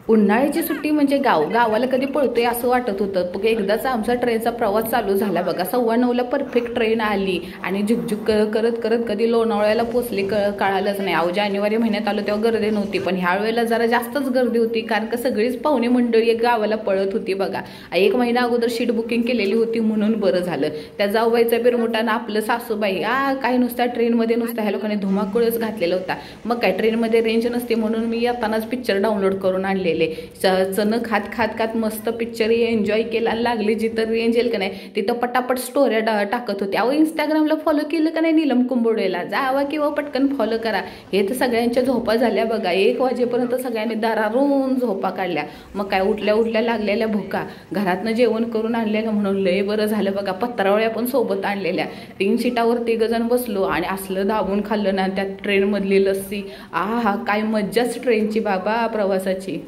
उन्हाळ्याची सुट्टी म्हणजे गावाला कधी पळतोय असं वाटत होतं. पण एकदाचा आमचा ट्रेनचा प्रवास चालू झाला बघा. 9:15ला परफेक्ट ट्रेन आली आणि झुकझुक करत करत कधी लोणावळ्याला पोचली कळालंच नाही. अहो जानेवारी महिन्यात आलो तेव्हा गर्दी नव्हती, पण ह्या वेळेला जरा जास्तच गर्दी होती, कारण का सगळीच पाहुणे मंडळी एक गावाला पळत होती बघा. 1 महिना अगोदर शीट बुकिंग केलेली होती म्हणून बरं झालं. त्या जाऊबाईचा बिरमुटानं आपलं सासूबाई काही नुसता ट्रेनमध्ये नुसता ह्या लोकांनी धुमाकूळच घातलेला होता. मग काय ट्रेनमध्ये रेंज नसते म्हणून मी येतानाच पिक्चर डाउनलोड करून आणले. चणं खात खात खात मस्त पिक्चर एन्जॉय केला. लागली जिथं रेंज येईल का नाही तिथं पटापट स्टोऱ्या टाकत होते. अहो इंस्टाग्रामला फॉलो केलं का नाही नीलम कुंभोडेला, जावा किंवा पटकन फॉलो करा. हे तर सगळ्यांच्या झोपा झाल्या बघा. 1 वाजेपर्यंत सगळ्यांनी दारारून झोपा काढल्या. मग काय उठल्या लागलेल्या भुका, घरातनं जेवण करून आणलेलं म्हणून लय बरं झालं बघा. पत्रावळ्या पण सोबत आणलेल्या. 3 सीटावर 3 जण बसलो आणि असलं दाबून खाल्लं ना त्यात ट्रेनमधली लस्सी. काय मज्जाच ट्रेनची बाबा प्रवासाची.